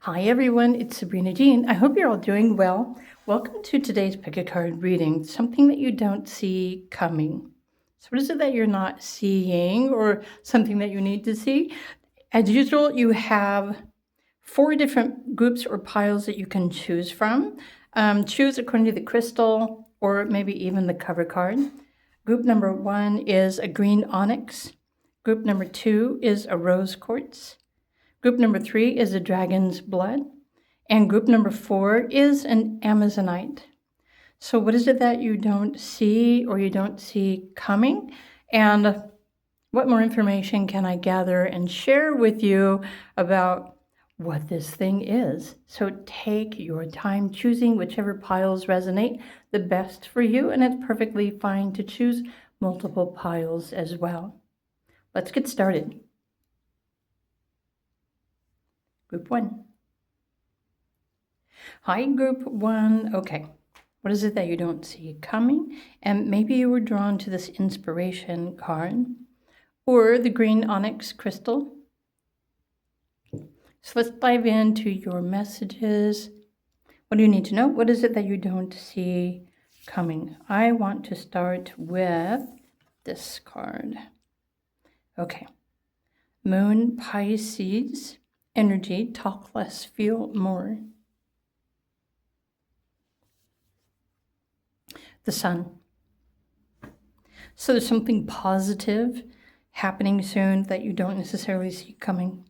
Hi everyone, it's Sabrina Jean. I hope you're all doing well. Welcome to today's pick a card reading, something that you don't see coming. So what is it that you're not seeing or something that you need to see? As usual, you have 4 different groups or piles that you can choose from. Choose according to the crystal or maybe even the cover card. Group number 1 is a green onyx. Group number 2 is a rose quartz. Group number 3 is a dragon's blood. And group number 4 is an amazonite. So what is it that you don't see or you don't see coming? And what more information can I gather and share with you about what this thing is? So take your time choosing whichever piles resonate the best for you, and it's perfectly fine to choose multiple piles as well. Let's get started. Group 1. Hi, Group 1. Okay, what is it that you don't see coming? And maybe you were drawn to this inspiration card or the green onyx crystal. So let's dive into your messages. What do you need to know? What is it that you don't see coming? I want to start with this card. Okay, Moon Pisces energy, talk less, feel more. The sun. So there's something positive happening soon that you don't necessarily see coming.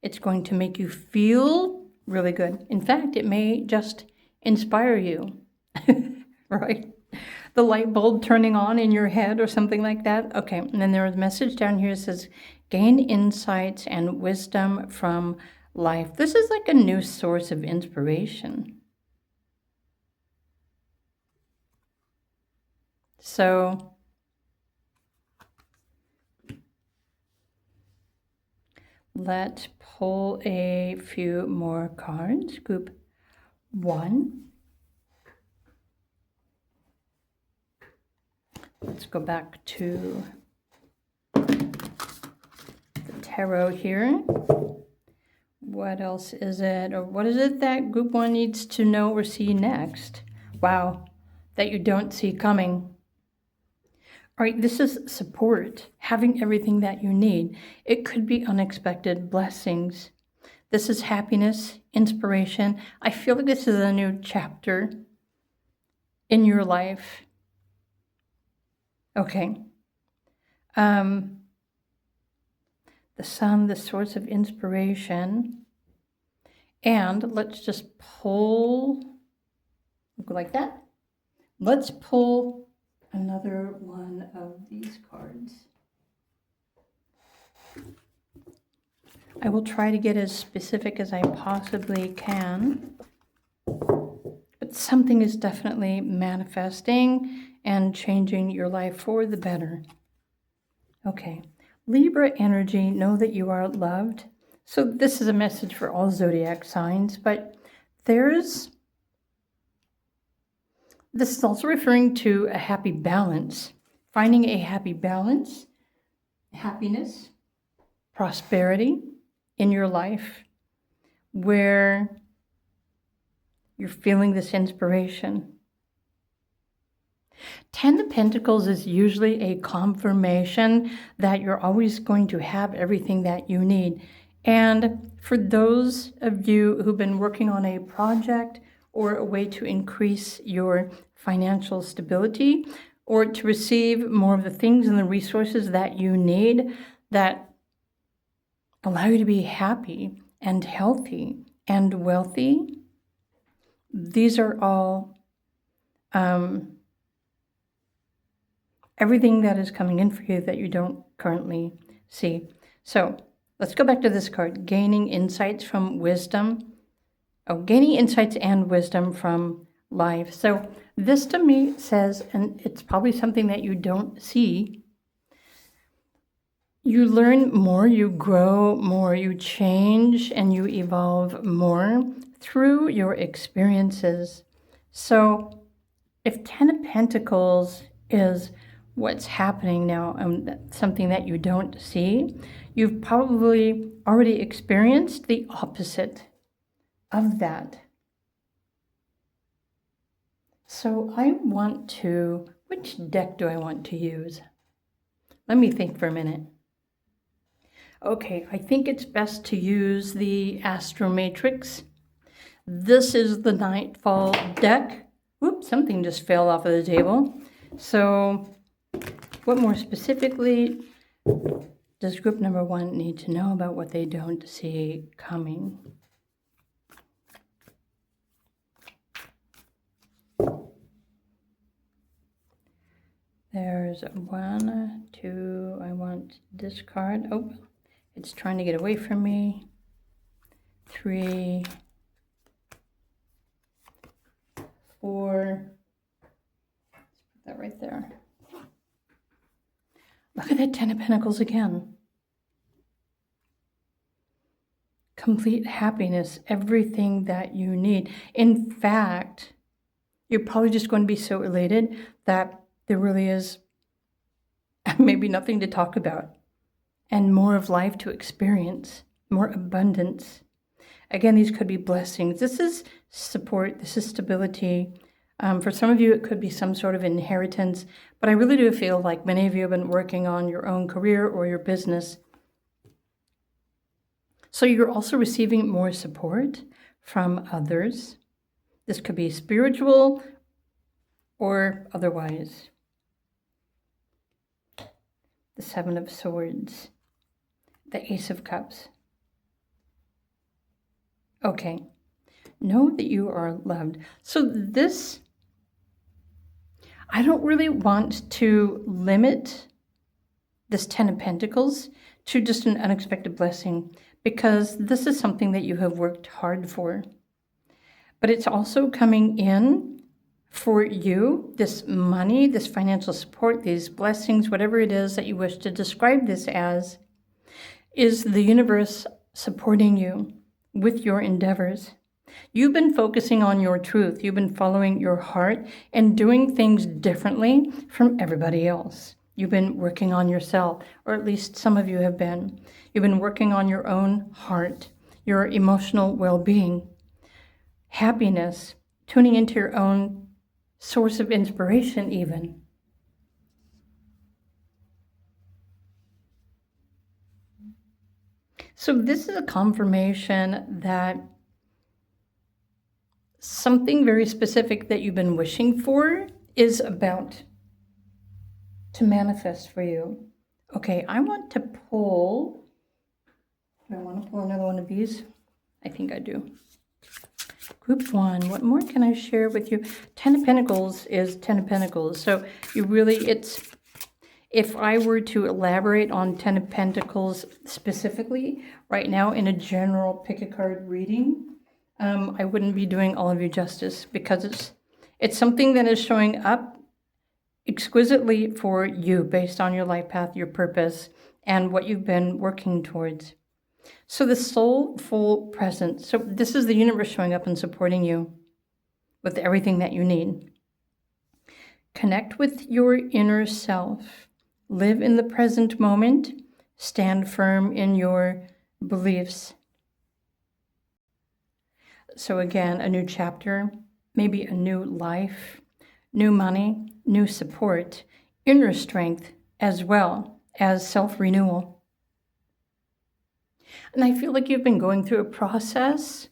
It's going to make you feel really good. In fact, it may just inspire you, right? The light bulb turning on in your head or something like that. Okay, and then there is a message down here that says, gain insights and wisdom from life. This is like a new source of inspiration. So let's pull a few more cards. Group 1. Let's go back to the tarot here. What else is it? Or what is it that Group 1 needs to know or see next? Wow, that you don't see coming. All right, this is support, having everything that you need. It could be unexpected blessings. This is happiness, inspiration. I feel like this is a new chapter in your life. Okay. The sun, the source of inspiration. And let's just pull, like that. Let's pull another one of these cards. I will try to get as specific as I possibly can. But something is definitely manifesting and changing your life for the better. Okay, Libra energy, know that you are loved. So this is a message for all zodiac signs, but this is also referring to a happy balance, finding a happy balance, happiness, prosperity in your life, where you're feeling this inspiration. 10 of Pentacles is usually a confirmation that you're always going to have everything that you need. And for those of you who've been working on a project or a way to increase your financial stability or to receive more of the things and the resources that you need that allow you to be happy and healthy and wealthy, these are all everything that is coming in for you that you don't currently see. So let's go back to this card, gaining insights from wisdom. Oh, gaining insights and wisdom from life. So this to me says, and it's probably something that you don't see, you learn more, you grow more, you change and you evolve more through your experiences. So if 10 of Pentacles is what's happening now and something that you don't see, you've probably already experienced the opposite. of that. So I want to, which deck do I want to use? Let me think for a minute. Okay, I think it's best to use the Astro Matrix. This is the Nightfall deck. Whoops, something just fell off of the table. So what more specifically does group number 1 need to know about what they don't see coming? There's 1, 2, I want this card. Oh, it's trying to get away from me. 3, 4. Let's put that right there. Look at that 10 of Pentacles again. Complete happiness, everything that you need. In fact, you're probably just going to be so elated that there really is maybe nothing to talk about and more of life to experience, more abundance. Again, these could be blessings. This is support. This is stability. For some of you, it could be some sort of inheritance, but I really do feel like many of you have been working on your own career or your business. So you're also receiving more support from others. This could be spiritual or otherwise. The 7 of Swords, the Ace of Cups. Okay, know that you are loved. So this, I don't really want to limit this 10 of Pentacles to just an unexpected blessing, because this is something that you have worked hard for. But it's also coming in for you, this money, this financial support, these blessings, whatever it is that you wish to describe this as, is the universe supporting you with your endeavors. You've been focusing on your truth. You've been following your heart and doing things differently from everybody else. You've been working on yourself, or at least some of you have been. You've been working on your own heart, your emotional well-being, happiness, tuning into your own source of inspiration even. So this is a confirmation that something very specific that you've been wishing for is about to manifest for you. Okay, I want to pull, do I want to pull another one of these? I think I do. Group 1, what more can I share with you? 10 of Pentacles is 10 of Pentacles. So you really, if I were to elaborate on 10 of Pentacles specifically right now in a general pick a card reading, I wouldn't be doing all of you justice, because it's something that is showing up exquisitely for you based on your life path, your purpose, and what you've been working towards. So the soulful presence. So this is the universe showing up and supporting you with everything that you need. Connect with your inner self. Live in the present moment. Stand firm in your beliefs. So again, a new chapter, maybe a new life, new money, new support, inner strength, as well as self-renewal. And I feel like you've been going through a process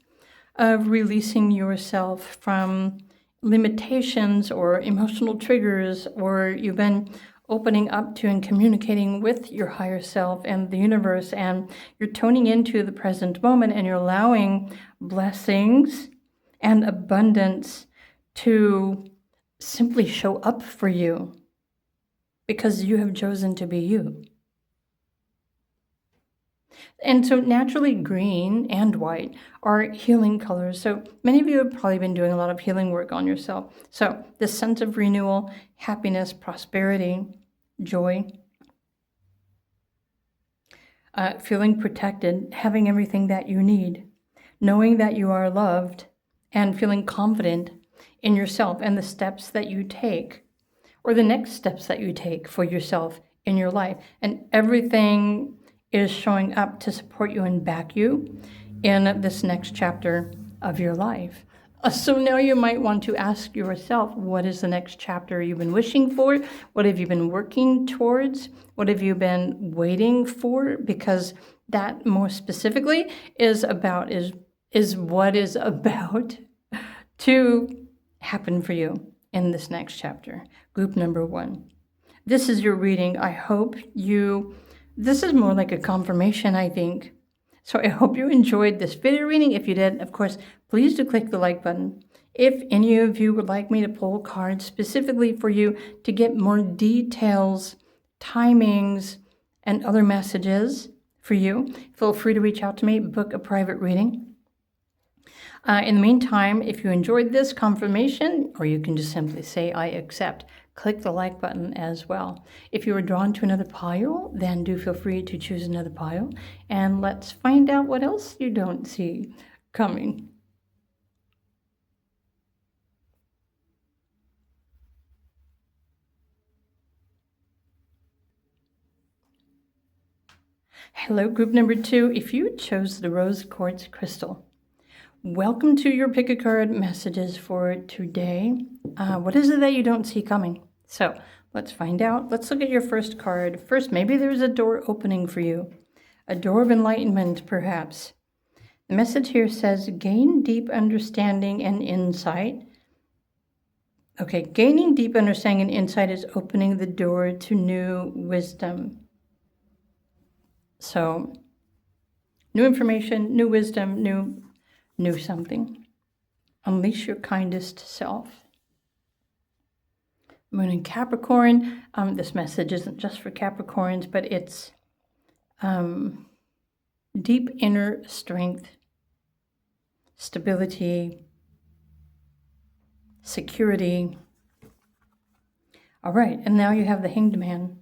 of releasing yourself from limitations or emotional triggers, or you've been opening up to and communicating with your higher self and the universe, and you're tuning into the present moment, and you're allowing blessings and abundance to simply show up for you because you have chosen to be you. And so naturally green and white are healing colors. So many of you have probably been doing a lot of healing work on yourself. So this sense of renewal, happiness, prosperity, joy, feeling protected, having everything that you need, knowing that you are loved, and feeling confident in yourself and the steps that you take, or the next steps that you take for yourself in your life. And everything is showing up to support you and back you in this next chapter of your life. So now you might want to ask yourself, what is the next chapter you've been wishing for? What have you been working towards? What have you been waiting for? Because that more specifically is what is about to happen for you in this next chapter. Group number 1. This is your reading. I hope this is more like a confirmation, I think. So I hope you enjoyed this video reading. If you did, of course, please do click the like button. If any of you would like me to pull cards specifically for you to get more details, timings, and other messages for you, feel free to reach out to me, book a private reading. In the meantime, if you enjoyed this confirmation, or you can just simply say, I accept, click the like button as well. If you were drawn to another pile, then do feel free to choose another pile. And let's find out what else you don't see coming. Hello, group number 2. If you chose the rose quartz crystal, welcome to your pick a card messages for today. What is it that you don't see coming? So let's find out. Let's look at your first card. First, maybe there's a door opening for you. A door of enlightenment, perhaps. The message here says, gain deep understanding and insight. Okay, gaining deep understanding and insight is opening the door to new wisdom. So, new information, new wisdom, new something. Unleash your kindest self. Moon in Capricorn. This message isn't just for Capricorns, but it's deep inner strength, stability, security. All right, and now you have the Hanged Man.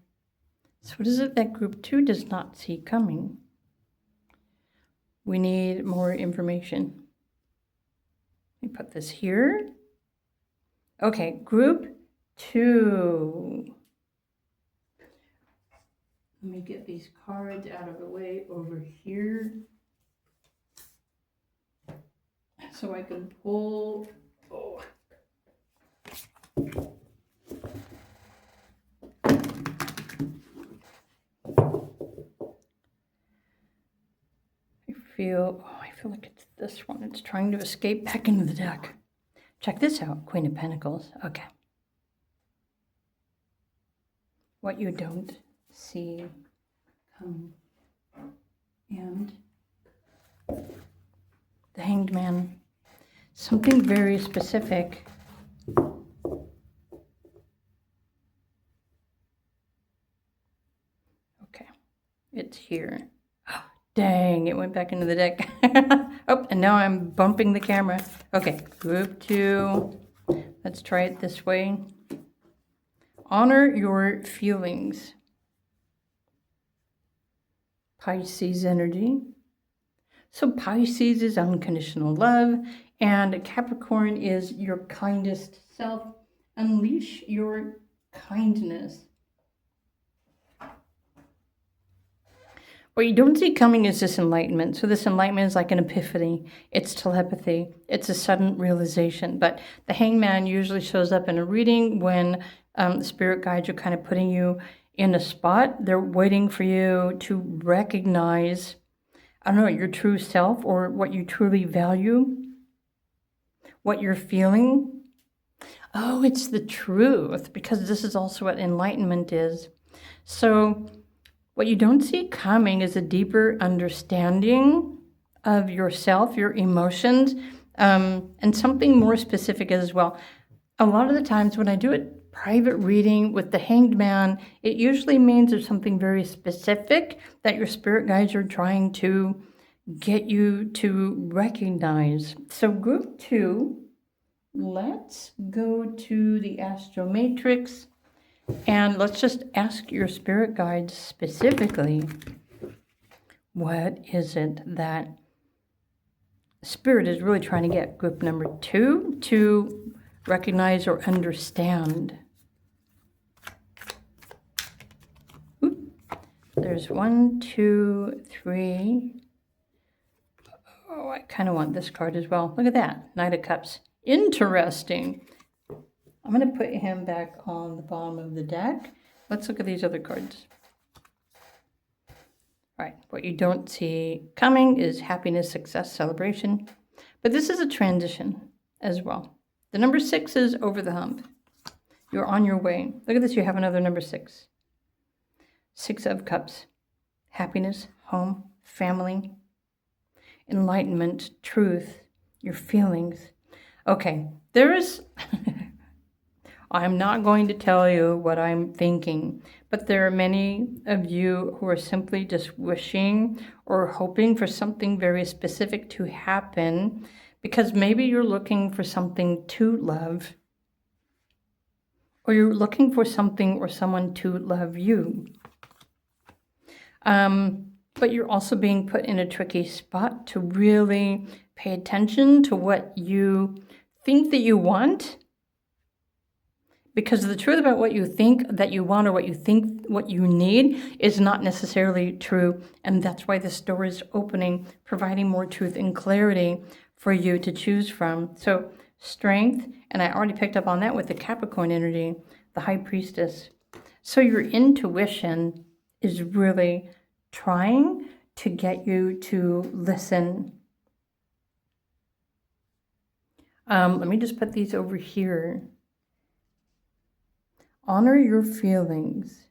So what is it that group 2 does not see coming? We need more information. Let me put this here. Okay, group 2. Let me get these cards out of the way over here so I can pull. Oh. I feel like it's this one. It's trying to escape back into the deck. Check this out, Queen of Pentacles. Okay. What you don't see coming. And the Hanged Man. Something very specific. Okay. It's here. Dang, it went back into the deck. Oh, and now I'm bumping the camera. Okay, group 2. Let's try it this way. Honor your feelings. Pisces energy. So Pisces is unconditional love, and Capricorn is your kindest self. Unleash your kindness. What you don't see coming is this enlightenment. So this enlightenment is like an epiphany. It's telepathy. It's a sudden realization. But the Hanged Man usually shows up in a reading when the spirit guides are kind of putting you in a spot. They're waiting for you to recognize, I don't know, your true self or what you truly value, what you're feeling. Oh, it's the truth, because this is also what enlightenment is. So what you don't see coming is a deeper understanding of yourself, your emotions, and something more specific as well. A lot of the times when I do a private reading with the Hanged Man, it usually means there's something very specific that your spirit guides are trying to get you to recognize. So group 2, let's go to the Astro Matrix. And let's just ask your spirit guides specifically, what is it that spirit is really trying to get group number 2 to recognize or understand? Oop. There's 1, 2, 3. Oh, I kind of want this card as well. Look at that. Knight of Cups. Interesting. I'm going to put him back on the bottom of the deck. Let's look at these other cards. All right. What you don't see coming is happiness, success, celebration. But this is a transition as well. The number 6 is over the hump. You're on your way. Look at this. You have another number 6. 6 of Cups. Happiness, home, family, enlightenment, truth, your feelings. Okay, there is... I'm not going to tell you what I'm thinking, but there are many of you who are simply just wishing or hoping for something very specific to happen because maybe you're looking for something to love, or you're looking for something or someone to love you. But you're also being put in a tricky spot to really pay attention to what you think that you want. Because the truth about what you think that you want or what you think what you need is not necessarily true. And that's why this door is opening, providing more truth and clarity for you to choose from. So strength, and I already picked up on that with the Capricorn energy, the High Priestess. So your intuition is really trying to get you to listen. Let me just put these over here. Honor your feelings.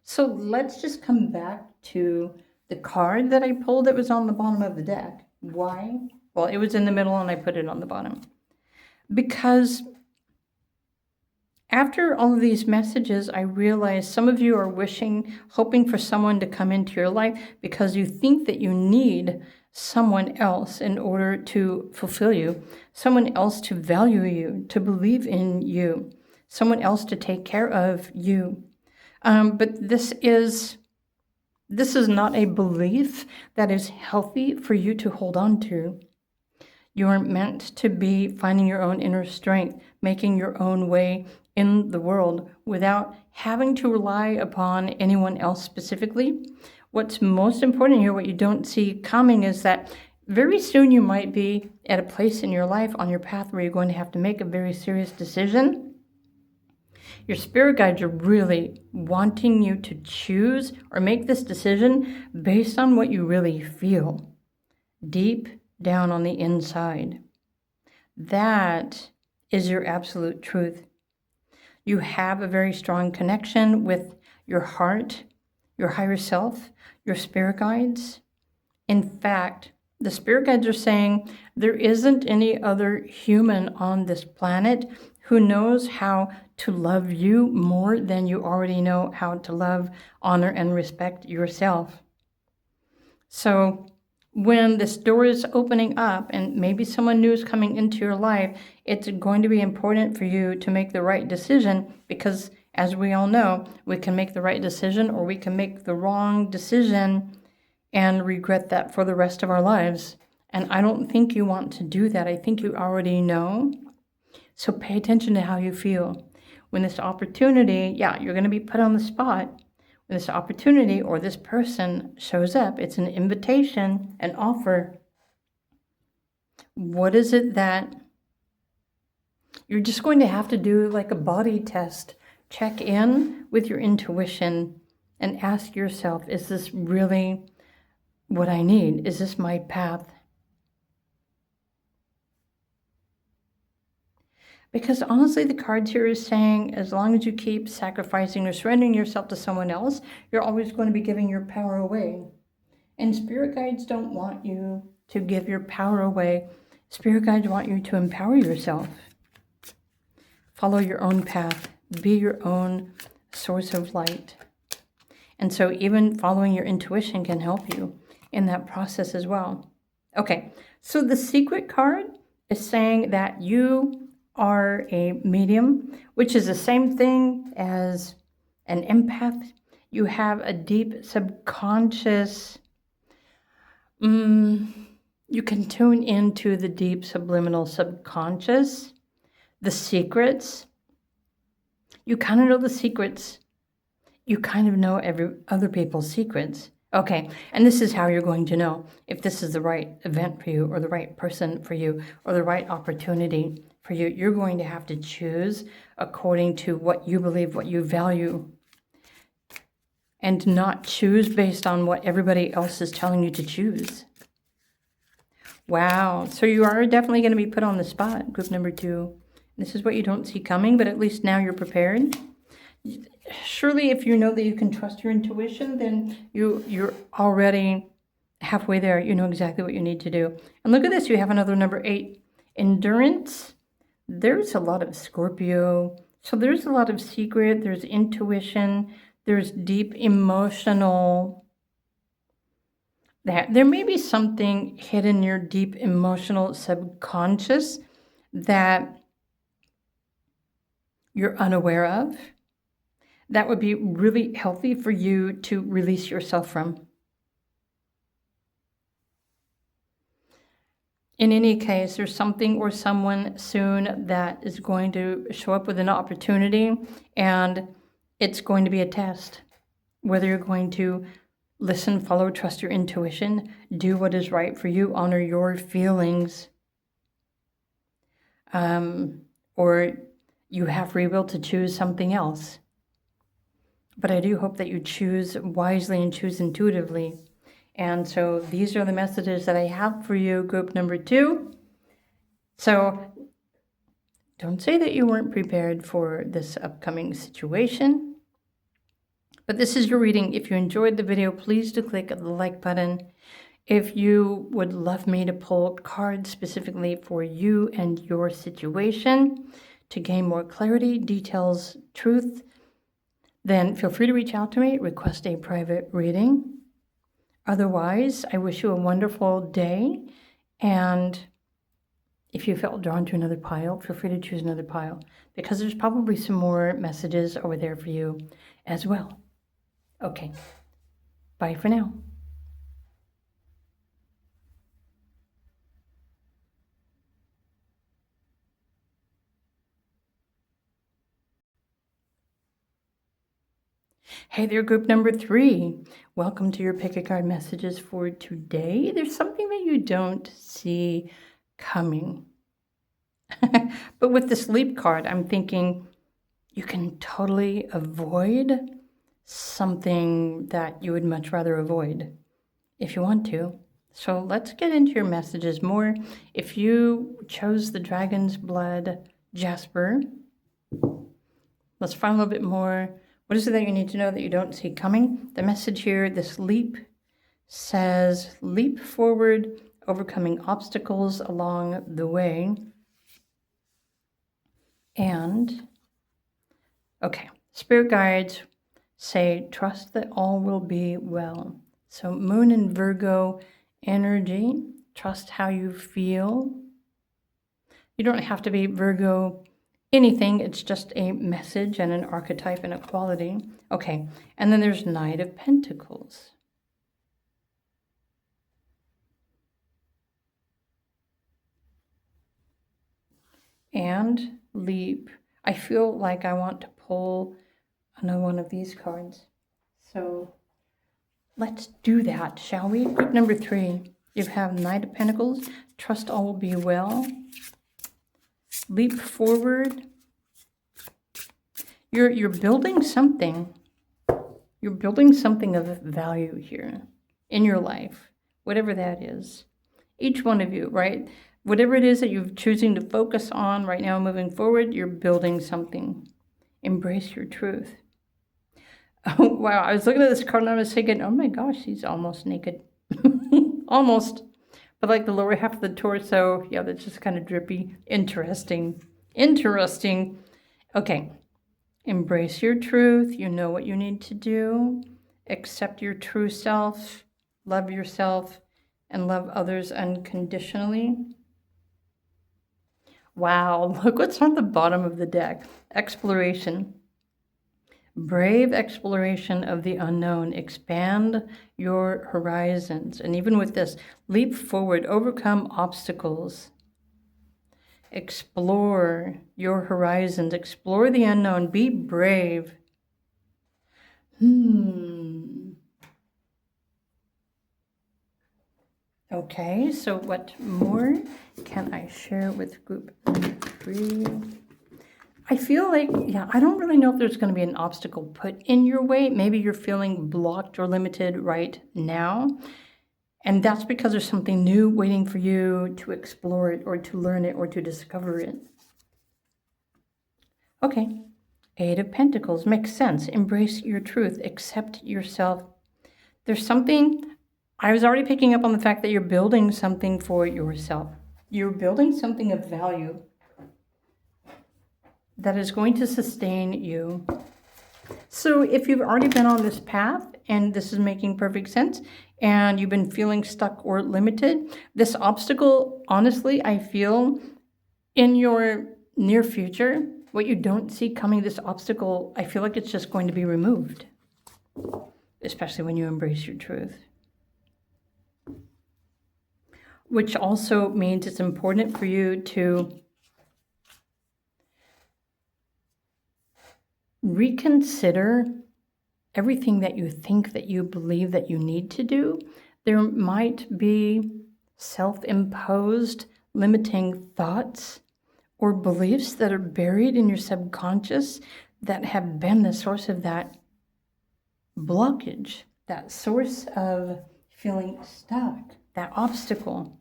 So let's just come back to the card that I pulled that was on the bottom of the deck. Why? Well, it was in the middle and I put it on the bottom. Because after all of these messages, I realized some of you are wishing, hoping for someone to come into your life because you think that you need someone else in order to fulfill you, someone else to value you, to believe in you, someone else to take care of you. But this is not a belief that is healthy for you to hold on to. You are meant to be finding your own inner strength, making your own way in the world without having to rely upon anyone else specifically. What's most important here, what you don't see coming, is that very soon you might be at a place in your life on your path where you're going to have to make a very serious decision. Your spirit guides are really wanting you to choose or make this decision based on what you really feel deep down on the inside. That is your absolute truth. You have a very strong connection with your heart, your higher self, your spirit guides. In fact, the spirit guides are saying there isn't any other human on this planet who knows how to love you more than you already know how to love, honor, and respect yourself. So when this door is opening up and maybe someone new is coming into your life, it's going to be important for you to make the right decision because, as we all know, we can make the right decision or we can make the wrong decision and regret that for the rest of our lives. And I don't think you want to do that. I think you already know. So pay attention to how you feel. When this opportunity, you're going to be put on the spot. When this opportunity or this person shows up, it's an invitation, an offer. What is it that you're just going to have to do, like a body test? Check in with your intuition and ask yourself, is this really what I need? Is this my path? Because honestly, the cards here is saying, as long as you keep sacrificing or surrendering yourself to someone else, you're always going to be giving your power away. And spirit guides don't want you to give your power away. Spirit guides want you to empower yourself. Follow your own path. Be your own source of light. And so even following your intuition can help you in that process as well. Okay, so the secret card is saying that you are a medium, which is the same thing as an empath. You have a deep subconscious, you can tune into the deep subliminal subconscious, the secrets. You kind of know the secrets. You kind of know other people's secrets. Okay, and this is how you're going to know if this is the right event for you or the right person for you or the right opportunity for you. You're going to have to choose according to what you believe, what you value, and not choose based on what everybody else is telling you to choose. Wow, so you are definitely going to be put on the spot, group number 2. This is what you don't see coming, but at least now you're prepared. Surely if you know that you can trust your intuition, then you're already halfway there. You know exactly what you need to do. And look at this, you have another number 8, endurance. There's a lot of Scorpio. So there's a lot of secret, there's intuition, there's deep emotional, that there may be something hidden in your deep emotional subconscious that you're unaware of. That would be really healthy for you to release yourself from. In any case, there's something or someone soon that is going to show up with an opportunity, and it's going to be a test. Whether you're going to listen, follow, trust your intuition, do what is right for you, honor your feelings, or you have free will to choose something else. But I do hope that you choose wisely and choose intuitively. And so these are the messages that I have for you, group number 2. So don't say that you weren't prepared for this upcoming situation. But this is your reading. If you enjoyed the video, please do click the like button. If you would love me to pull cards specifically for you and your situation to gain more clarity, details, truth, then feel free to reach out to me, request a private reading. Otherwise, I wish you a wonderful day. And if you felt drawn to another pile, feel free to choose another pile, because there's probably some more messages over there for you as well. Okay, bye for now. Hey there, group number 3. Welcome to your pick a card messages for today. There's something that you don't see coming. But with the sleep card, I'm thinking you can totally avoid something that you would much rather avoid if you want to. So let's get into your messages more. If you chose the Dragon's Blood Jasper, let's find a little bit more. What is it that you need to know that you don't see coming? The message here, this leap, says leap forward, overcoming obstacles along the way. And, okay, spirit guides say trust that all will be well. So Moon and Virgo energy, trust how you feel. You don't have to be Virgo anything, it's just a message and an archetype and a quality. Okay, and then there's Knight of Pentacles. And leap. I feel like I want to pull another one of these cards. So let's do that, shall we? Group number 3, you have Knight of Pentacles, trust all will be well. Leap forward. You're building something. You're building something of value here in your life, whatever that is. Each one of you, right? Whatever it is that you're choosing to focus on right now moving forward, you're building something. Embrace your truth. Oh, wow, I was looking at this card and I was thinking, oh my gosh, she's almost naked. Almost. But like the lower half of the torso, yeah, that's just kind of drippy. Interesting. Interesting. Okay. Embrace your truth. You know what you need to do. Accept your true self. Love yourself and love others unconditionally. Wow, look what's on the bottom of the deck. Exploration. Brave exploration of the unknown. Expand your horizons. And even with this, leap forward, overcome obstacles. Explore your horizons. Explore the unknown. Be brave. Okay, so what more can I share with group 3? I feel like, yeah, I don't really know if there's going to be an obstacle put in your way. Maybe you're feeling blocked or limited right now. And that's because there's something new waiting for you to explore it or to learn it or to discover it. Okay, 8 of Pentacles makes sense. Embrace your truth. Accept yourself. There's something, I was already picking up on the fact that you're building something for yourself. You're building something of value that is going to sustain you. So if you've already been on this path and this is making perfect sense and you've been feeling stuck or limited, this obstacle, honestly, I feel in your near future, what you don't see coming, this obstacle, I feel like it's just going to be removed, especially when you embrace your truth. Which also means it's important for you to reconsider everything that you think, that you believe that you need to do. There might be self-imposed limiting thoughts or beliefs that are buried in your subconscious that have been the source of that blockage, that source of feeling stuck, that obstacle.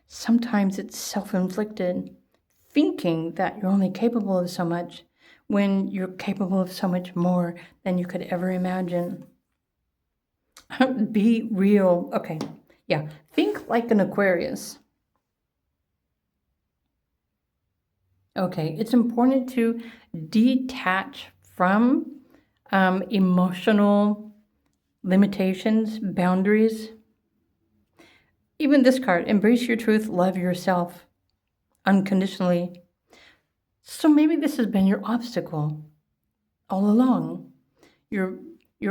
Sometimes it's self-inflicted, thinking that you're only capable of so much when you're capable of so much more than you could ever imagine. Be real. Okay, yeah. Think like an Aquarius. Okay, it's important to detach from emotional limitations, boundaries. Even this card, embrace your truth, love yourself unconditionally. So maybe this has been your obstacle all along. You're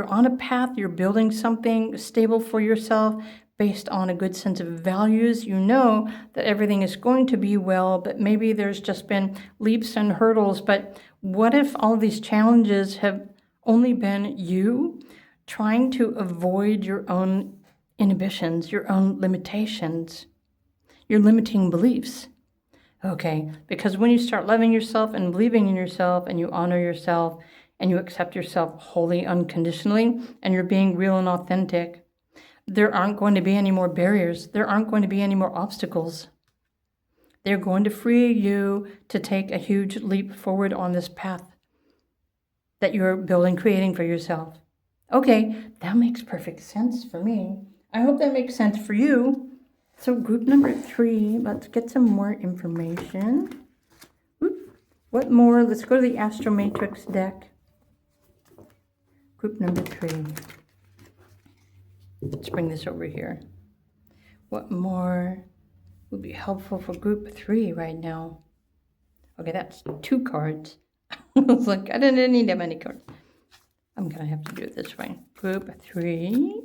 on a path, you're building something stable for yourself based on a good sense of values. You know that everything is going to be well, but maybe there's just been leaps and hurdles. But what if all these challenges have only been you trying to avoid your own inhibitions, your own limitations, your limiting beliefs? Okay, because when you start loving yourself and believing in yourself and you honor yourself and you accept yourself wholly unconditionally and you're being real and authentic, there aren't going to be any more barriers. There aren't going to be any more obstacles. They're going to free you to take a huge leap forward on this path that you're building, creating for yourself. Okay, that makes perfect sense for me. I hope that makes sense for you. So group number 3, let's get some more information. What more? Let's go to the Astro Matrix deck. Group number 3. Let's bring this over here. What more would be helpful for group 3 right now? Okay, that's 2 cards. I was like, I didn't need that many cards. I'm going to have to do it this way. Group 3.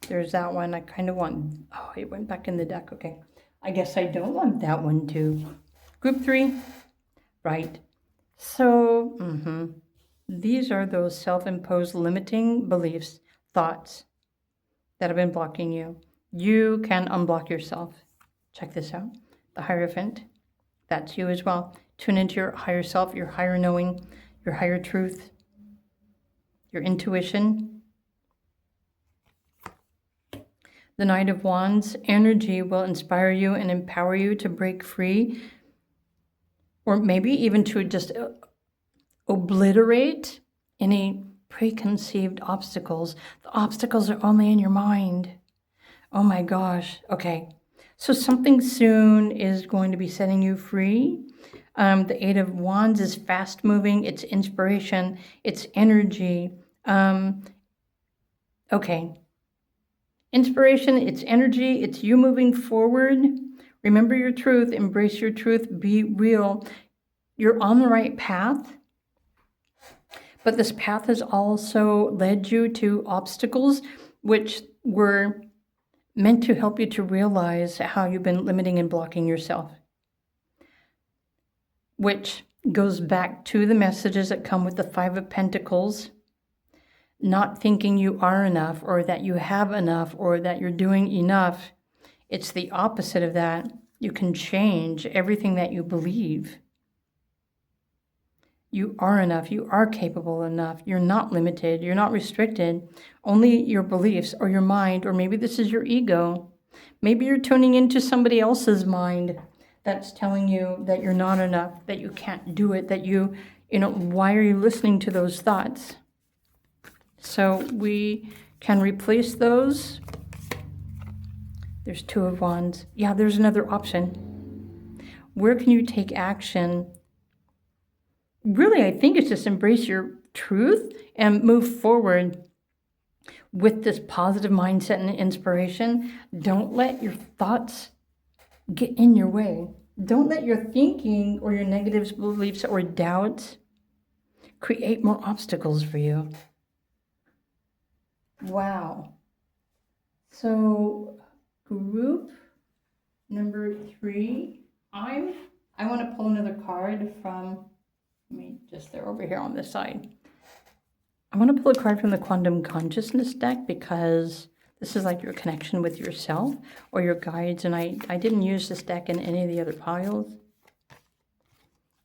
There's that one. I kind of want... Oh, it went back in the deck. Okay. I guess I don't want that one too. Group 3. Right. So, these are those self-imposed limiting beliefs, thoughts that have been blocking you. You can unblock yourself. Check this out. The Hierophant. That's you as well. Tune into your higher self, your higher knowing, your higher truth, your intuition. The Knight of Wands energy will inspire you and empower you to break free, or maybe even to just obliterate any preconceived obstacles. The obstacles are only in your mind. Oh my gosh. Okay. So something soon is going to be setting you free. The 8 of Wands is fast moving. It's inspiration. It's energy. Okay. Inspiration, it's energy. It's you moving forward. Remember your truth. Embrace your truth. Be real. You're on the right path. But this path has also led you to obstacles which were meant to help you to realize how you've been limiting and blocking yourself. which goes back to the messages that come with the Five of Pentacles. Not thinking you are enough, or that you have enough, or that you're doing enough. It's the opposite of that. You can change everything that you believe. You are enough. You are capable enough. You're not limited. You're not restricted. Only your beliefs or your mind, or maybe this is your ego. Maybe you're tuning into somebody else's mind that's telling you that you're not enough, that you can't do it, that why are you listening to those thoughts? So we can replace those. There's Two of Wands. Yeah, there's another option. Where can you take action? Really, I think it's just embrace your truth and move forward with this positive mindset and inspiration. Don't let your thoughts get in your way. Don't let your thinking or your negative beliefs or doubts create more obstacles for you. Wow. So group number 3, I want to pull another card from, they're over here on this side. I want to pull a card from the Quantum Consciousness deck, because this is like your connection with yourself or your guides. And I didn't use this deck in any of the other piles.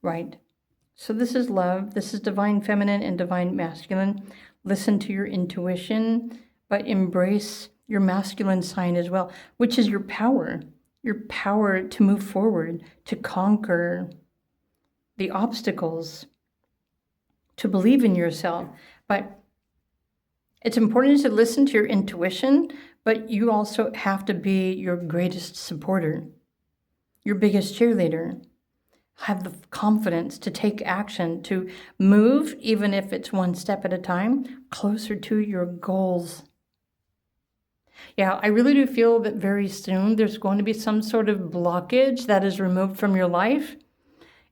Right. So this is love. This is divine feminine and divine masculine. Listen to your intuition, but embrace your masculine sign as well, which is your power to move forward, to conquer the obstacles, to believe in yourself. But it's important to listen to your intuition, but you also have to be your greatest supporter, your biggest cheerleader. Have the confidence to take action, to move, even if it's one step at a time, closer to your goals. Yeah, I really do feel that very soon there's going to be some sort of blockage that is removed from your life,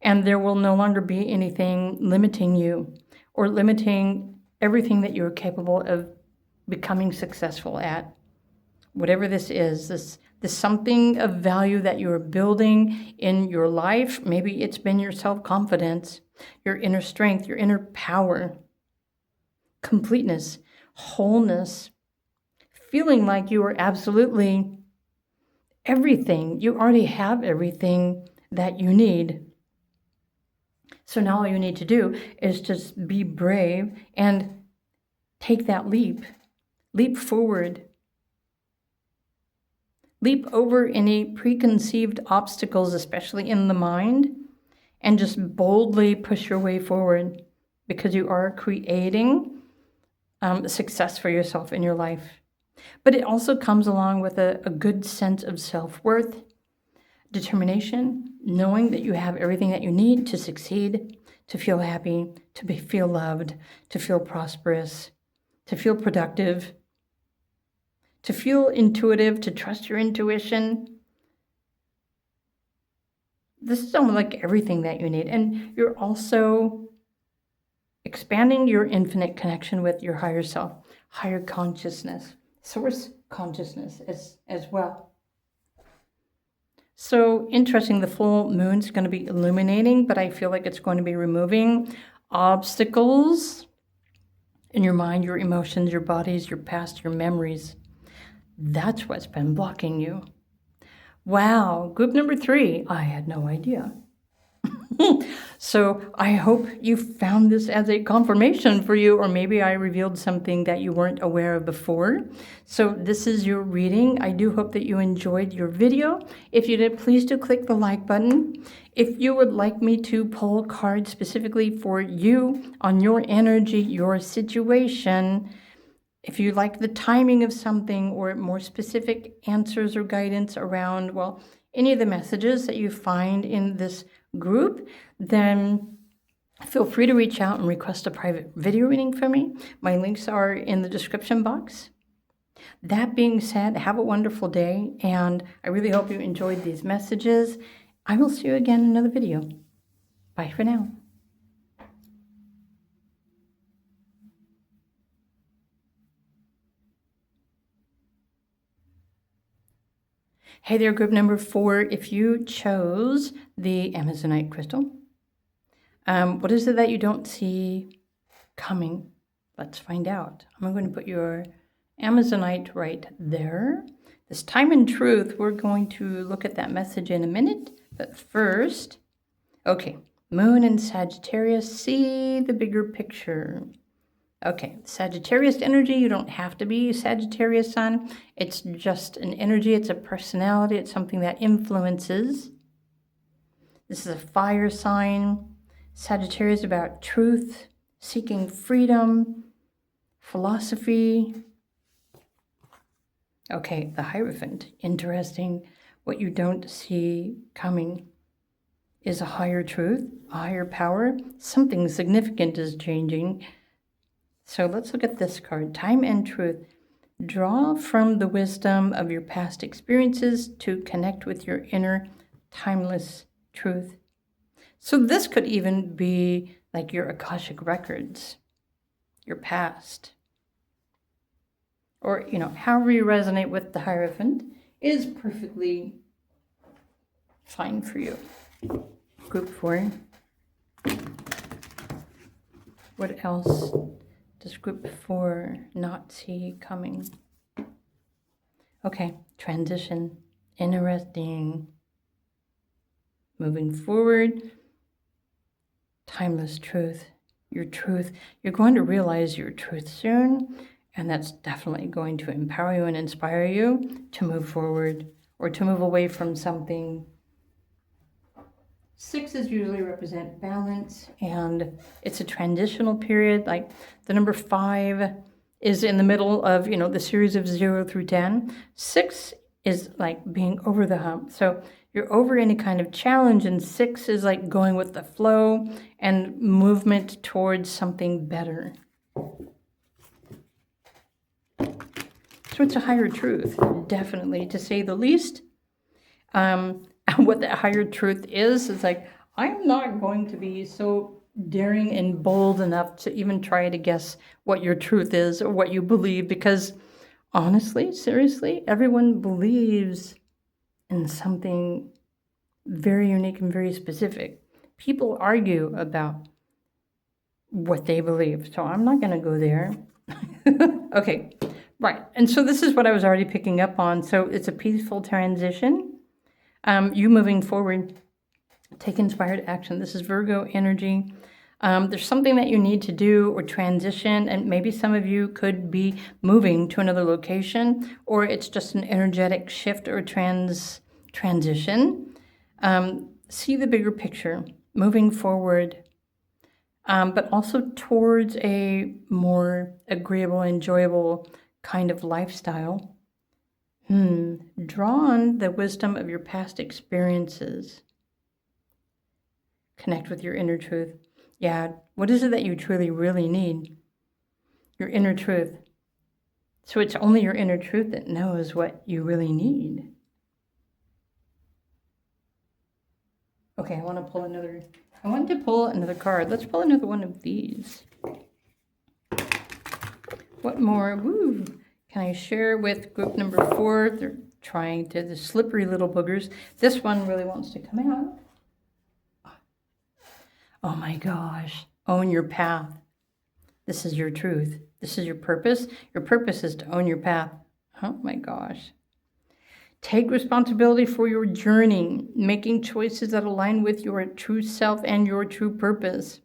and there will no longer be anything limiting you or limiting everything that you're capable of becoming successful at. Whatever this is, this something of value that you're building in your life. Maybe it's been your self-confidence, your inner strength, your inner power, completeness, wholeness, feeling like you are absolutely everything. You already have everything that you need. So now all you need to do is just be brave and take that leap forward. Leap over any preconceived obstacles, especially in the mind, and just boldly push your way forward, because you are creating success for yourself in your life. But it also comes along with a good sense of self-worth, determination, knowing that you have everything that you need to succeed, to feel happy, to feel loved, to feel prosperous, to feel productive, to feel intuitive, to trust your intuition. This is almost like everything that you need. And you're also expanding your infinite connection with your higher self, higher consciousness, source consciousness as well. So interesting, the full moon's going to be illuminating, but I feel like it's going to be removing obstacles in your mind, your emotions, your bodies, your past, your memories. That's what's been blocking you. Wow, group number 3, I had no idea. So I hope you found this as a confirmation for you, or maybe I revealed something that you weren't aware of before. So this is your reading. I do hope that you enjoyed your video. If you did, please do click the like button. If you would like me to pull cards specifically for you on your energy, your situation, if you like the timing of something or more specific answers or guidance around, well, any of the messages that you find in this group, then feel free to reach out and request a private video reading from me. My links are in the description box. That being said, have a wonderful day, and I really hope you enjoyed these messages. I will see you again in another video. Bye for now. Hey there, group number 4. If you chose the Amazonite crystal, What is it that you don't see coming? Let's find out. I'm going to put your Amazonite right there. This time and truth, we're going to look at that message in a minute. But first, okay, Moon and Sagittarius, see the bigger picture. Okay, Sagittarius energy, you don't have to be Sagittarius sun. It's just an energy, it's a personality, it's something that influences. This is a fire sign. Sagittarius about truth, seeking freedom, philosophy. Okay, the Hierophant, interesting. What you don't see coming is a higher truth, a higher power. Something significant is changing. So let's look at this card, Time and Truth. Draw from the wisdom of your past experiences to connect with your inner timeless truth. So this could even be like your Akashic records, your past. Or, however you resonate with the Hierophant is perfectly fine for you. Group 4. What else does group 4 not see coming? Okay, transition. Interesting. Moving forward. Timeless truth. Your truth. You're going to realize your truth soon. And that's definitely going to empower you and inspire you to move forward or to move away from something. 6s usually represent balance, and it's a transitional period. Like the number 5 is in the middle of, the series of 0 through 10. 6 is like being over the hump. So you're over any kind of challenge, and 6 is like going with the flow and movement towards something better. So it's a higher truth, definitely, to say the least. What that higher truth is like, I'm not going to be so daring and bold enough to even try to guess what your truth is or what you believe, because honestly, seriously, everyone believes in something very unique and very specific. People argue about what they believe, so I'm not going to go there. Okay. Right, and so this is what I was already picking up on. So it's a peaceful transition. You moving forward, take inspired action. This is Virgo energy. There's something that you need to do or transition, and maybe some of you could be moving to another location, or it's just an energetic shift or transition. See the bigger picture, moving forward, but also towards a more agreeable, enjoyable kind of lifestyle. Draw on the wisdom of your past experiences. Connect with your inner truth. Yeah, what is it that you truly, really need? Your inner truth. So it's only your inner truth that knows what you really need. Okay, I want to pull another card. Let's pull another one of these. What more? Woo! Can I share with group number 4? They're trying to, the slippery little boogers. This one really wants to come out. Oh my gosh. Own your path. This is your truth. This is your purpose. Your purpose is to own your path. Oh my gosh. Take responsibility for your journey, making choices that align with your true self and your true purpose.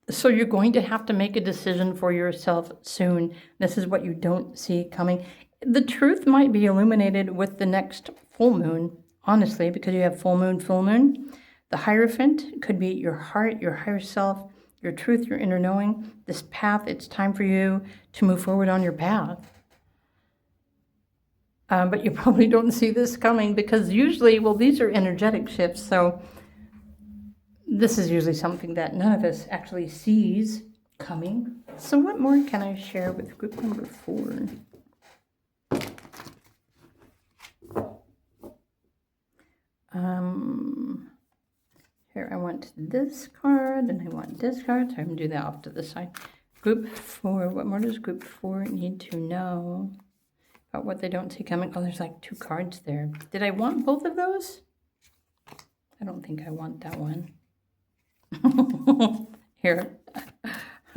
So you're going to have to make a decision for yourself soon. This is what you don't see coming. The truth might be illuminated with the next full moon, honestly, because you have full moon. The Hierophant could be your heart, your higher self, your truth, your inner knowing. This path, it's time for you to move forward on your path. But you probably don't see this coming because usually, these are energetic shifts, so this is usually something that none of us actually sees coming. So what more can I share with group number 4? Here, I want this card and I want this card, so I'm going to do that off to the side. Group 4, what more does group 4 need to know about what they don't see coming? Oh, there's like 2 cards there. Did I want both of those? I don't think I want that one. Here,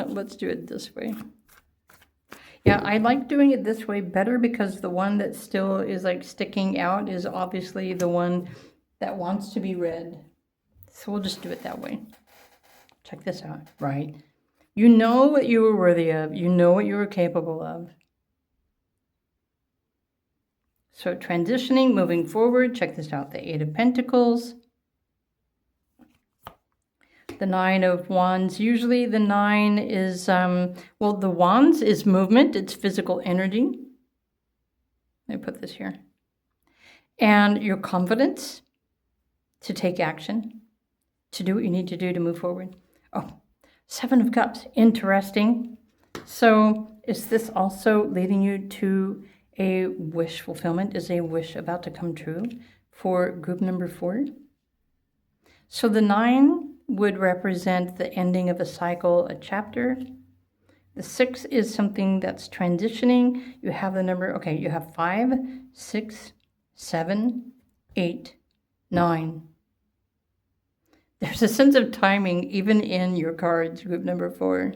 let's do it this way. Yeah, I like doing it this way better because the one that still is like sticking out is obviously the one that wants to be read. So we'll just do it that way. Check this out, right? You know what you were worthy of. You know what you were capable of. So transitioning, moving forward, check this out. The Eight of Pentacles. The Nine of Wands. Usually the nine is, well, the Wands is movement. It's physical energy. Let me put this here. And your confidence to take action, to do what you need to do to move forward. Oh, Seven of Cups. Interesting. So is this also leading you to a wish fulfillment? Is a wish about to come true for group number 4? So the 9 would represent the ending of a cycle, a chapter. The 6 is something that's transitioning. You have the number, okay, you have 5, 6, 7, 8, 9. There's a sense of timing even in your cards, group number 4.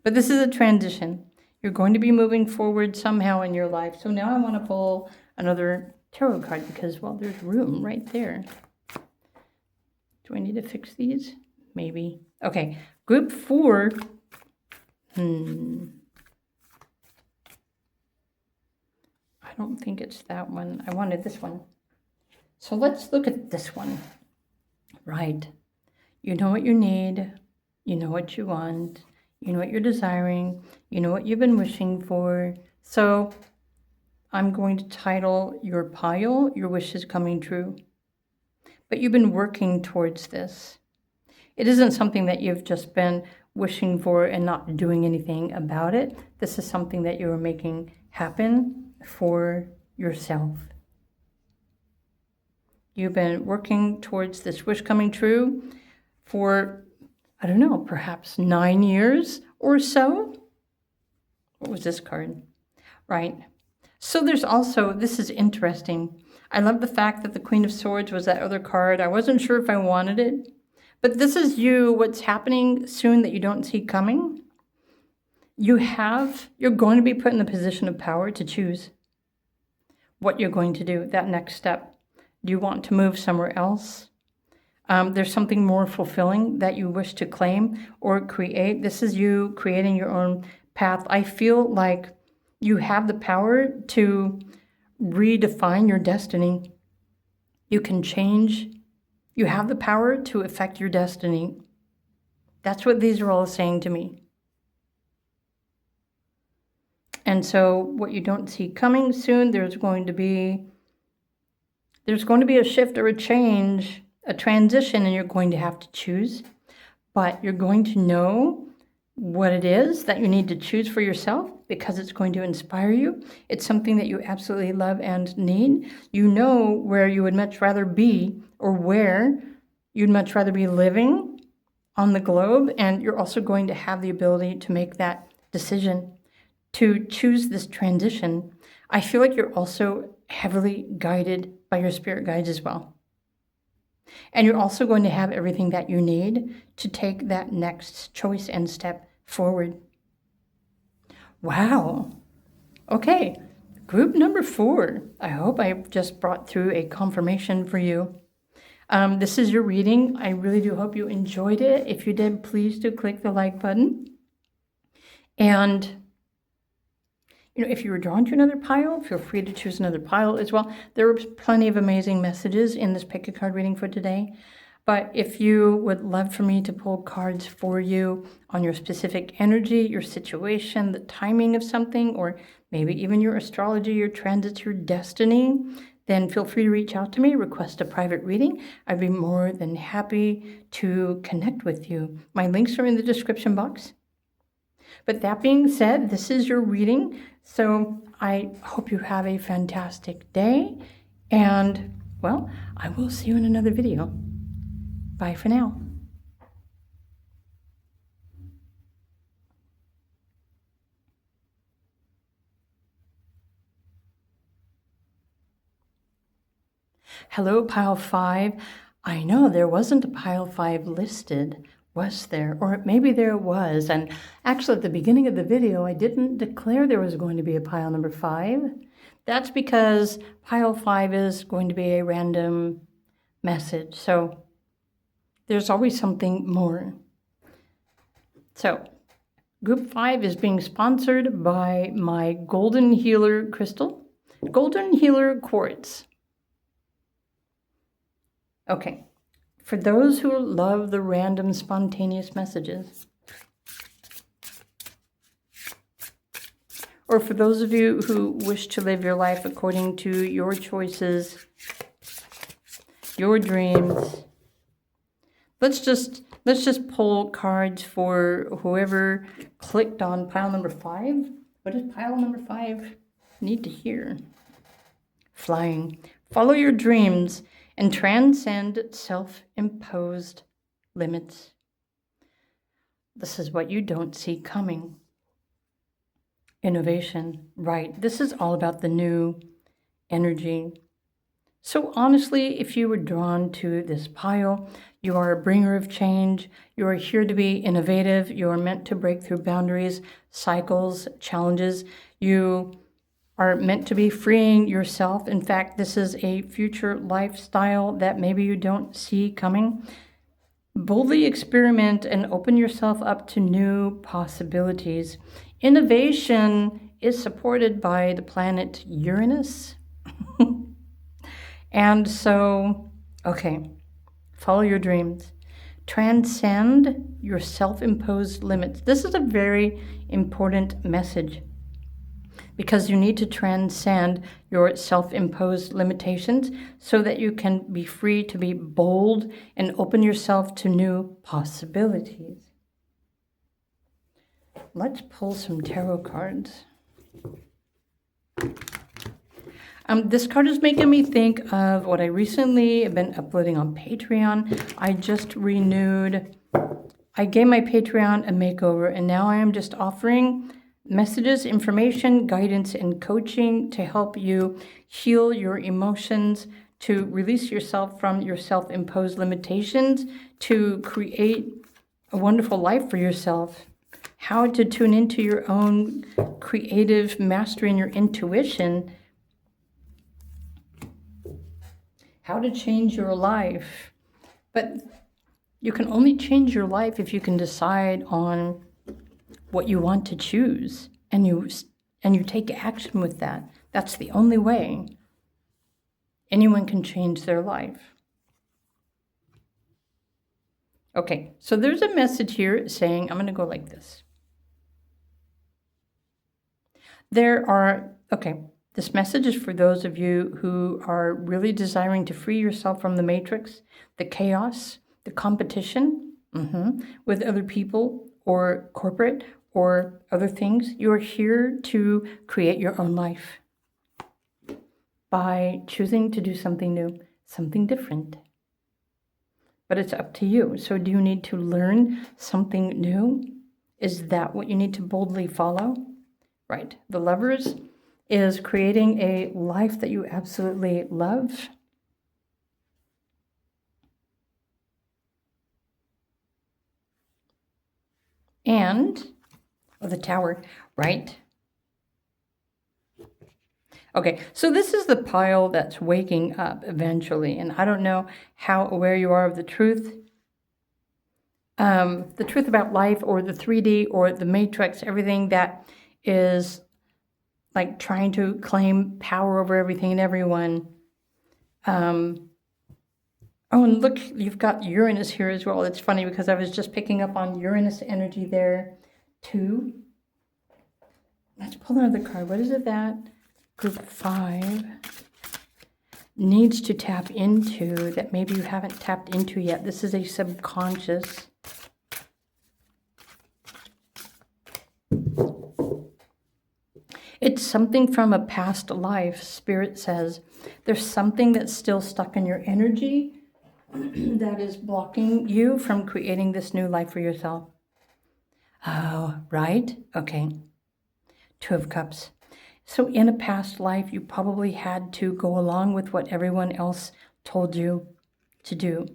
But this is a transition. You're going to be moving forward somehow in your life. So now I want to pull another tarot card because, well, there's room right there. Do I need to fix these? Maybe. Okay, group 4. I don't think it's that one. I wanted this one. So let's look at this one. Right. You know what you need. You know what you want. You know what you're desiring. You know what you've been wishing for. So I'm going to title your pile, Your Wish is Coming True. But you've been working towards this. It isn't something that you've just been wishing for and not doing anything about it. This is something that you are making happen for yourself. You've been working towards this wish coming true for, I don't know, perhaps 9 years or so. What was this card? Right. So there's also, this is interesting. I love the fact that the Queen of Swords was that other card. I wasn't sure if I wanted it. But this is you, what's happening soon that you don't see coming. You're going to be put in the position of power to choose what you're going to do, that next step. Do you want to move somewhere else? There's something more fulfilling that you wish to claim or create. This is you creating your own path. I feel like you have the power to redefine your destiny. You can change. You have the power to affect your destiny. That's what these are all saying to me. And so what you don't see coming soon, there's going to be a shift or a change, a transition, and you're going to have to choose. But you're going to know what it is that you need to choose for yourself because it's going to inspire you. It's something that you absolutely love and need. You know where you would much rather be or where you'd much rather be living on the globe, and you're also going to have the ability to make that decision, to choose this transition. I feel like you're also heavily guided by your spirit guides as well. And you're also going to have everything that you need to take that next choice and step forward. Wow. Okay, group number 4. I hope I just brought through a confirmation for you. This is your reading. I really do hope you enjoyed it. If you did, please do click the like button. And if you were drawn to another pile, feel free to choose another pile as well. There were plenty of amazing messages in this pick a card reading for today. But if you would love for me to pull cards for you on your specific energy, your situation, the timing of something, or maybe even your astrology, your transits, your destiny, then feel free to reach out to me, request a private reading. I'd be more than happy to connect with you. My links are in the description box. But that being said, this is your reading. So I hope you have a fantastic day. And, well, I will see you in another video. Bye for now. Hello, Pile 5. I know there wasn't a pile 5 listed, was there? Or maybe there was. And actually, at the beginning of the video, I didn't declare there was going to be a pile number 5. That's because pile 5 is going to be a random message. So there's always something more. So group 5 is being sponsored by my Golden Healer Crystal, Golden Healer Quartz. Okay, for those who love the random spontaneous messages, or for those of you who wish to live your life according to your choices, your dreams, let's just pull cards for whoever clicked on pile number 5. What does pile number 5 need to hear? Flying. Follow your dreams and transcend self-imposed limits. This is what you don't see coming. Innovation, right. This is all about the new energy. So honestly, if you were drawn to this pile, you are a bringer of change. You are here to be innovative. You are meant to break through boundaries, cycles, challenges. You are meant to be freeing yourself. In fact, this is a future lifestyle that maybe you don't see coming. Boldly experiment and open yourself up to new possibilities. Innovation is supported by the planet Uranus. And so, okay, follow your dreams. Transcend your self-imposed limits. This is a very important message because you need to transcend your self-imposed limitations so that you can be free to be bold and open yourself to new possibilities. Let's pull some tarot cards. This card is making me think of what I recently have been uploading on Patreon. I just renewed, I gave my Patreon a makeover, and now I am just offering messages, information, guidance, and coaching to help you heal your emotions, to release yourself from your self-imposed limitations, to create a wonderful life for yourself, how to tune into your own creative mastery and your intuition, how to change your life. But you can only change your life if you can decide on what you want to choose, and you take action with that. That's the only way anyone can change their life. Okay, so there's a message here saying, I'm going to go like this. This message is for those of you who are really desiring to free yourself from the matrix, the chaos, the competition with other people or corporate or other things. You are here to create your own life by choosing to do something new, something different. But it's up to you. So do you need to learn something new? Is that what you need to boldly follow? Right. The Lovers is creating a life that you absolutely love. And the Tower, right? Okay, so this is the pile that's waking up eventually, and I don't know how aware you are of the truth about life, or the 3D, or the matrix, everything that is like trying to claim power over everything and everyone. Oh, and look, you've got Uranus here as well. It's funny because I was just picking up on Uranus energy there too. Let's pull another card. What is it that group 5 needs to tap into that maybe you haven't tapped into yet? This is a subconscious. It's something from a past life. Spirit says there's something that's still stuck in your energy that is blocking you from creating this new life for yourself. Oh, right? Okay. 2 of Cups. So in a past life, you probably had to go along with what everyone else told you. to do.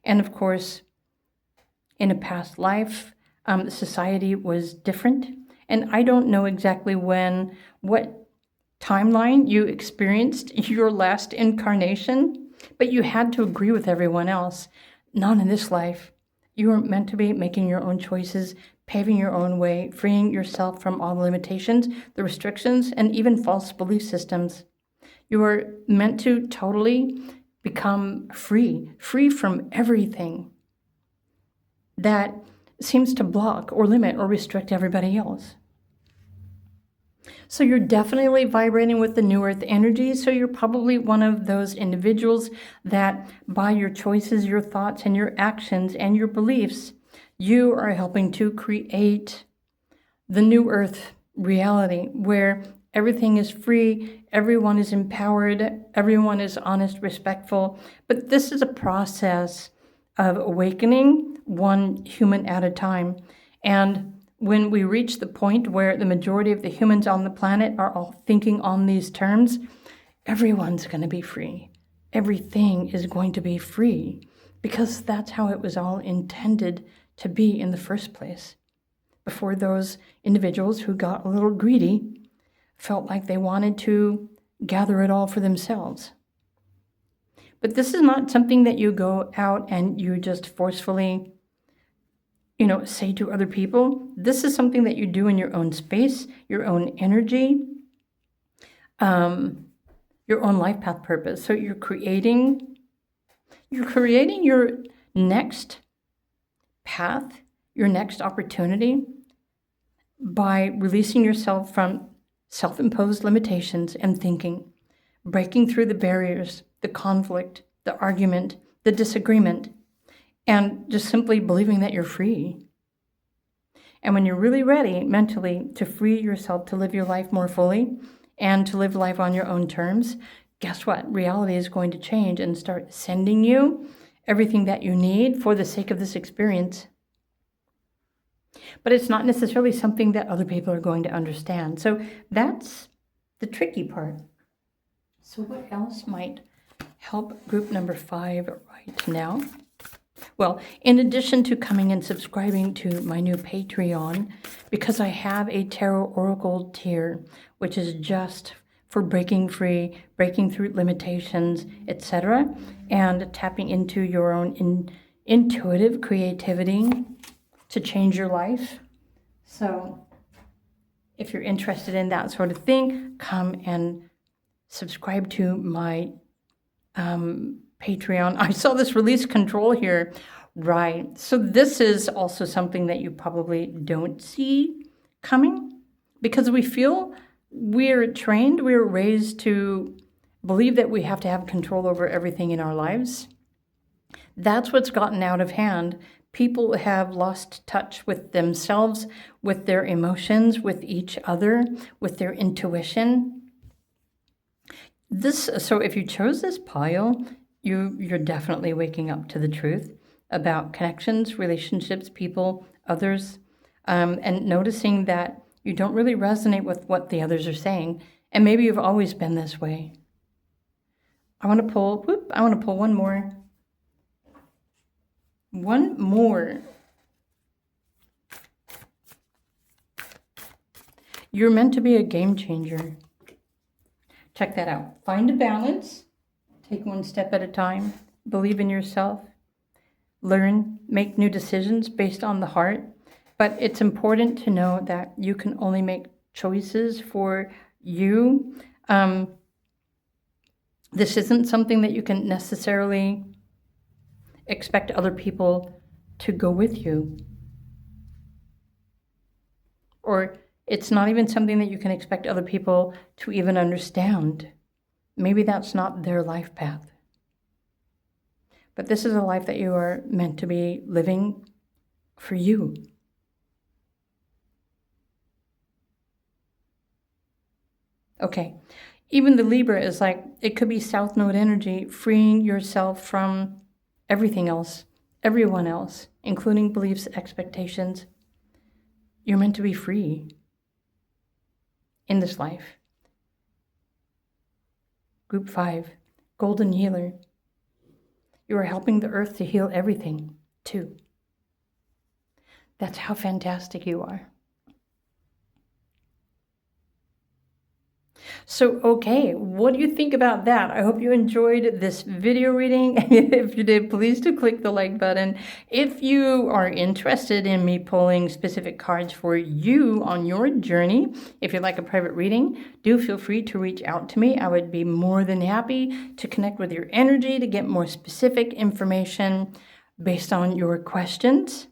And of course, in a past life, society was different. And I don't know exactly what timeline you experienced your last incarnation, but you had to agree with everyone else. Not in this life. You were meant to be making your own choices, paving your own way, freeing yourself from all the limitations, the restrictions, and even false belief systems. You were meant to totally become free from everything that seems to block or limit or restrict everybody else. So you're definitely vibrating with the New Earth energy. So you're probably one of those individuals that by your choices, your thoughts, and your actions and your beliefs, you are helping to create the New Earth reality where everything is free, everyone is empowered, everyone is honest, respectful. But this is a process of awakening one human at a time. And when we reach the point where the majority of the humans on the planet are all thinking on these terms, everyone's going to be free. Everything is going to be free because that's how it was all intended to be in the first place. Before those individuals who got a little greedy felt like they wanted to gather it all for themselves. But this is not something that you go out and you just forcefully say to other people. This is something that you do in your own space, your own energy, your own life path purpose. So you're creating your next path, your next opportunity by releasing yourself from self-imposed limitations and thinking, breaking through the barriers, the conflict, the argument, the disagreement, and just simply believing that you're free. And when you're really ready mentally to free yourself to live your life more fully and to live life on your own terms, guess what? Reality is going to change and start sending you everything that you need for the sake of this experience. But it's not necessarily something that other people are going to understand. So that's the tricky part. So what else might help group number 5 right now? Well, in addition to coming and subscribing to my new Patreon, because I have a Tarot Oracle tier, which is just for breaking free, breaking through limitations, etc., and tapping into your own intuitive creativity to change your life. So if you're interested in that sort of thing, come and subscribe to my Patreon. I saw this release control here. Right. So this is also something that you probably don't see coming because we're trained, we're raised to believe that we have to have control over everything in our lives. That's what's gotten out of hand. People have lost touch with themselves, with their emotions, with each other, with their intuition. So if you chose this pile, you're definitely waking up to the truth about connections, relationships, people, others, and noticing that you don't really resonate with what the others are saying. And maybe you've always been this way. I want to pull one more. One more. You're meant to be a game changer. Check that out. Find a balance. Take one step at a time. Believe in yourself. Learn, make new decisions based on the heart. But it's important to know that you can only make choices for you. This isn't something that you can necessarily expect other people to go with you. Or it's not even something that you can expect other people to even understand. Maybe that's not their life path. But this is a life that you are meant to be living for you. Okay, even the Libra is like, it could be South Node energy, freeing yourself from everything else, everyone else, including beliefs, expectations. You're meant to be free in this life. Group 5, golden healer. You are helping the earth to heal everything, too. That's how fantastic you are. So, okay, what do you think about that? I hope you enjoyed this video reading. If you did, please do click the like button. If you are interested in me pulling specific cards for you on your journey, if you'd like a private reading, do feel free to reach out to me. I would be more than happy to connect with your energy to get more specific information based on your questions.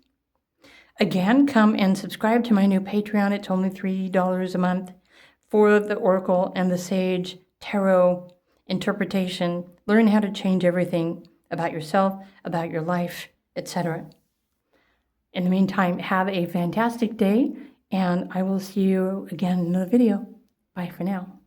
Again, come and subscribe to my new Patreon. It's only $3 a month for the Oracle and the Sage Tarot interpretation. Learn how to change everything about yourself, about your life, etc. In the meantime, have a fantastic day, and I will see you again in another video. Bye for now.